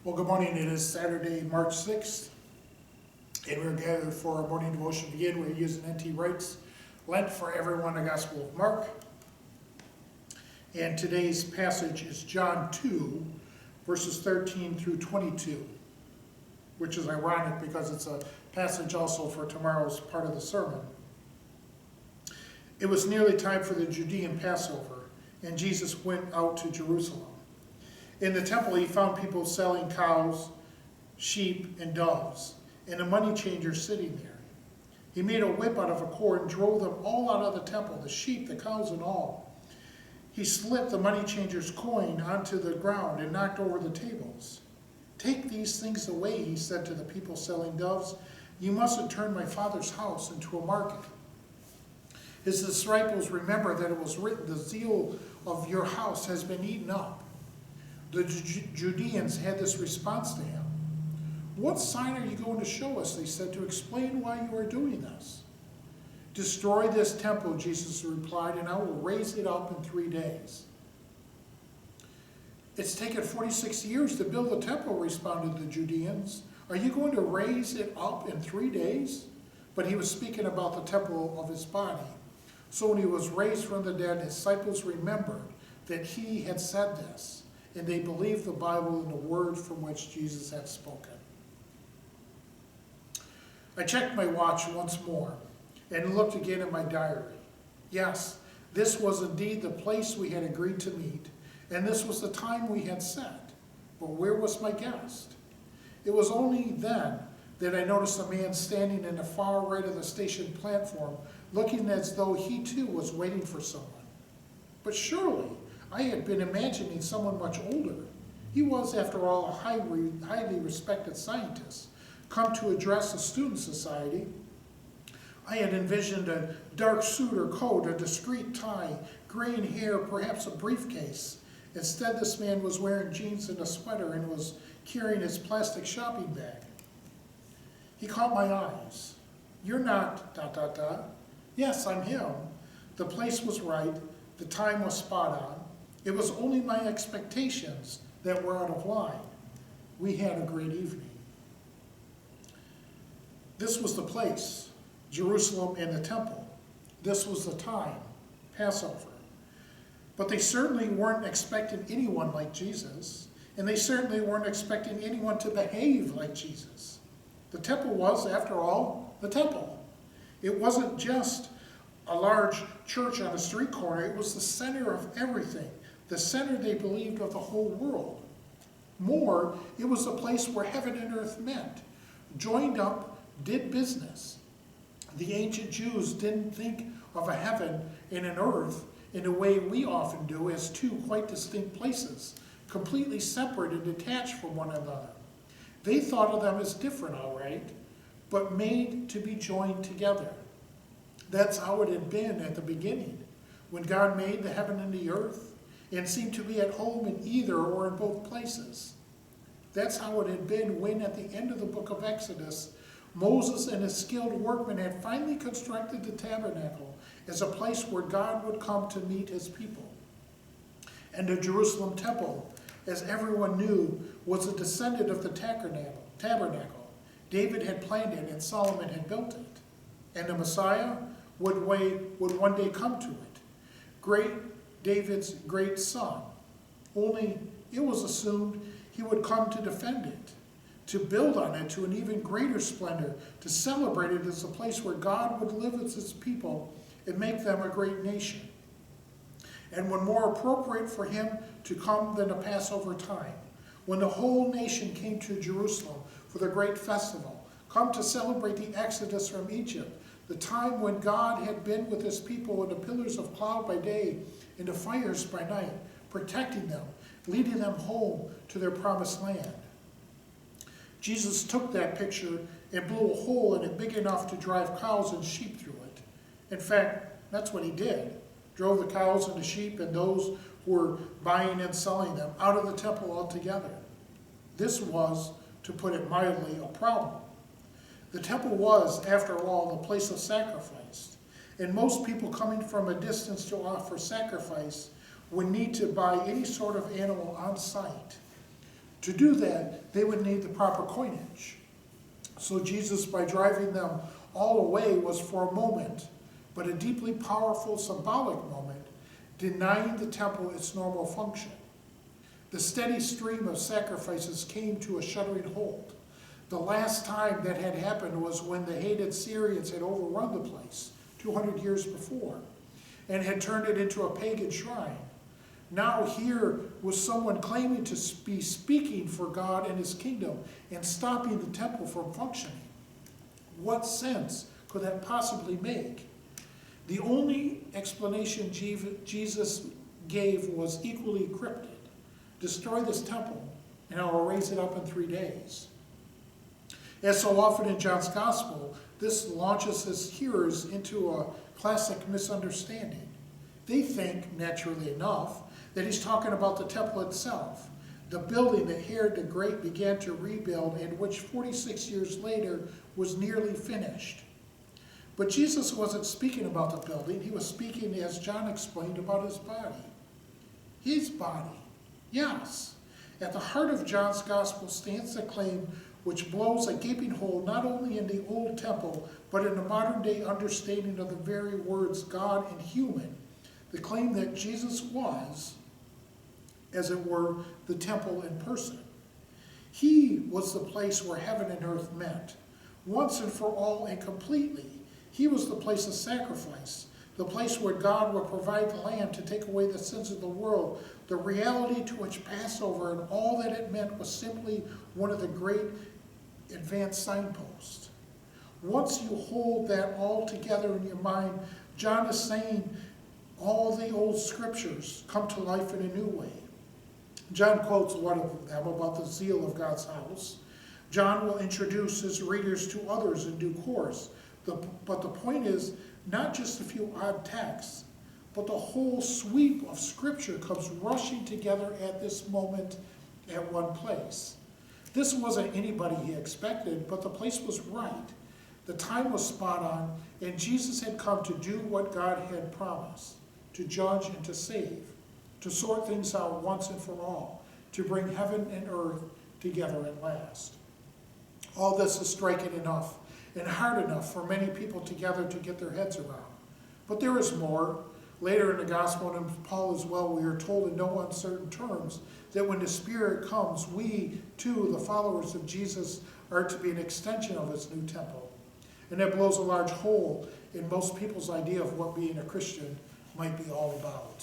Well, good morning. It is Saturday, March 6th, and we're gathered for our morning devotion again. We're using N.T. Wright's Lent for Everyone, the Gospel of Mark. And today's passage is John 2, verses 13 through 22, which is ironic because it's a passage also for tomorrow's part of the sermon. It was nearly time for the Judean Passover, and Jesus went out to Jerusalem. In the temple, he found people selling cows, sheep, and doves, and a money changer sitting there. He made a whip out of a cord and drove them all out of the temple, the sheep, the cows, and all. He slipped the money changer's coin onto the ground and knocked over the tables. "Take these things away," he said to the people selling doves. "You mustn't turn my Father's house into a market." His disciples remembered that it was written, "The zeal of your house has been eaten up." The Judeans had this response to him. "What sign are you going to show us?" they said, "to explain why you are doing this?" "Destroy this temple," Jesus replied, "and I will raise it up in 3 days." "It's taken 46 years to build the temple," responded the Judeans. "Are you going to raise it up in 3 days?" But he was speaking about the temple of his body. So when he was raised from the dead, his disciples remembered that he had said this, and they believed the Bible and the word from which Jesus had spoken. I checked my watch once more and looked again at my diary. Yes, this was indeed the place we had agreed to meet, and this was the time we had set. But where was my guest? It was only then that I noticed a man standing in the far right of the station platform, looking as though he too was waiting for someone. But surely I had been imagining someone much older. He was, after all, a highly respected scientist, come to address a student society. I had envisioned a dark suit or coat, a discreet tie, graying hair, perhaps a briefcase. Instead, this man was wearing jeans and a sweater and was carrying his plastic shopping bag. He caught my eyes. "You're not ... Yes, I'm him. The place was right. The time was spot on. It was only my expectations that were out of line. We had a great evening." This was the place, Jerusalem and the temple. This was the time, Passover. But they certainly weren't expecting anyone like Jesus, and they certainly weren't expecting anyone to behave like Jesus. The temple was, after all, the temple. It wasn't just a large church on a street corner. It was the center of everything. The center, they believed, of the whole world. More, it was a place where heaven and earth met, joined up, did business. The ancient Jews didn't think of a heaven and an earth in the way we often do, as two quite distinct places, completely separate and detached from one another. They thought of them as different, all right, but made to be joined together. That's how it had been at the beginning, when God made the heaven and the earth, and seemed to be at home in either or in both places. That's how it had been when, at the end of the book of Exodus, Moses and his skilled workmen had finally constructed the tabernacle as a place where God would come to meet his people. And the Jerusalem temple, as everyone knew, was a descendant of the tabernacle. David had planned it and Solomon had built it. And the Messiah would one day come to it. David's great son. Only it was assumed he would come to defend it, to build on it to an even greater splendor, to celebrate it as a place where God would live with his people and make them a great nation. And when more appropriate for him to come than the Passover time, when the whole nation came to Jerusalem for the great festival, come to celebrate the Exodus from Egypt, the time when God had been with his people in the pillars of cloud by day and the fires by night, protecting them, leading them home to their promised land. Jesus took that picture and blew a hole in it big enough to drive cows and sheep through it. In fact, that's what he did. Drove the cows and the sheep and those who were buying and selling them out of the temple altogether. This was, to put it mildly, a problem. The temple was, after all, the place of sacrifice, and most people coming from a distance to offer sacrifice would need to buy any sort of animal on site. To do that, they would need the proper coinage. So Jesus, by driving them all away, was for a moment, but a deeply powerful symbolic moment, denying the temple its normal function. The steady stream of sacrifices came to a shuddering halt. The last time that had happened was when the hated Syrians had overrun the place 200 years before and had turned it into a pagan shrine. Now here was someone claiming to be speaking for God and his kingdom and stopping the temple from functioning. What sense could that possibly make? The only explanation Jesus gave was equally cryptic. Destroy this temple, and I will raise it up in 3 days. As so often in John's Gospel, this launches his hearers into a classic misunderstanding. They think, naturally enough, that he's talking about the temple itself, the building that Herod the Great began to rebuild and which 46 years later was nearly finished. But Jesus wasn't speaking about the building. He was speaking, as John explained, about his body. His body, yes. At the heart of John's Gospel stands the claim which blows a gaping hole not only in the old temple, but in the modern day understanding of the very words God and human. The claim that Jesus was, as it were, the temple in person. He was the place where heaven and earth met, once and for all and completely. He was the place of sacrifice, the place where God would provide the lamb to take away the sins of the world, the reality to which Passover and all that it meant was simply one of the great advanced signposts. Once you hold that all together in your mind, John is saying all the old scriptures come to life in a new way. John quotes one of them about the zeal of God's house. John will introduce his readers to others in due course. But the point is not just a few odd texts, but the whole sweep of Scripture comes rushing together at this moment at one place. This wasn't anybody he expected, but the place was right. The time was spot on, and Jesus had come to do what God had promised, to judge and to save, to sort things out once and for all, to bring heaven and earth together at last. All this is striking enough and hard enough for many people together to get their heads around. But there is more. Later in the Gospel, and Paul as well, we are told in no uncertain terms that when the Spirit comes, we, too, the followers of Jesus, are to be an extension of his new temple. And that blows a large hole in most people's idea of what being a Christian might be all about.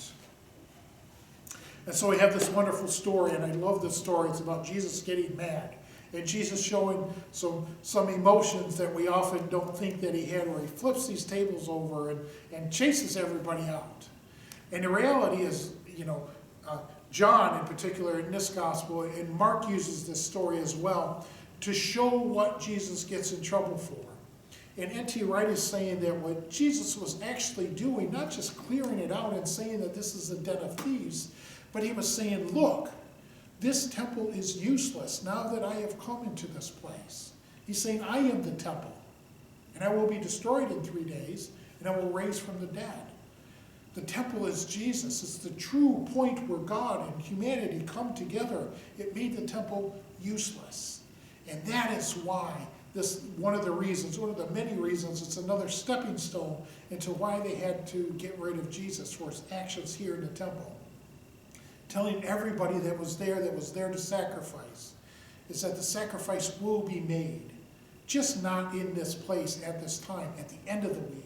And so we have this wonderful story, and I love this story. It's about Jesus getting mad. And Jesus showing some emotions that we often don't think that he had, where he flips these tables over and chases everybody out. And the reality is, John in particular in this gospel, and Mark uses this story as well, to show what Jesus gets in trouble for. And N.T. Wright is saying that what Jesus was actually doing, not just clearing it out and saying that this is a den of thieves, but he was saying, look, this temple is useless now that I have come into this place. He's saying, I am the temple, and I will be destroyed in 3 days, and I will raise from the dead. The temple is Jesus. It's the true point where God and humanity come together. It made the temple useless. And that is why one of the many reasons, it's another stepping stone into why they had to get rid of Jesus for his actions here in the temple. Telling everybody that was there to sacrifice, is that the sacrifice will be made, just not in this place at this time, at the end of the week.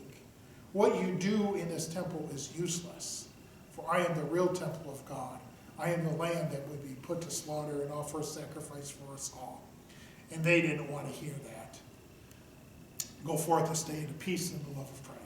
What you do in this temple is useless, for I am the real temple of God. I am the lamb that would be put to slaughter and offer a sacrifice for us all. And they didn't want to hear that. Go forth this day in the peace and the love of Christ.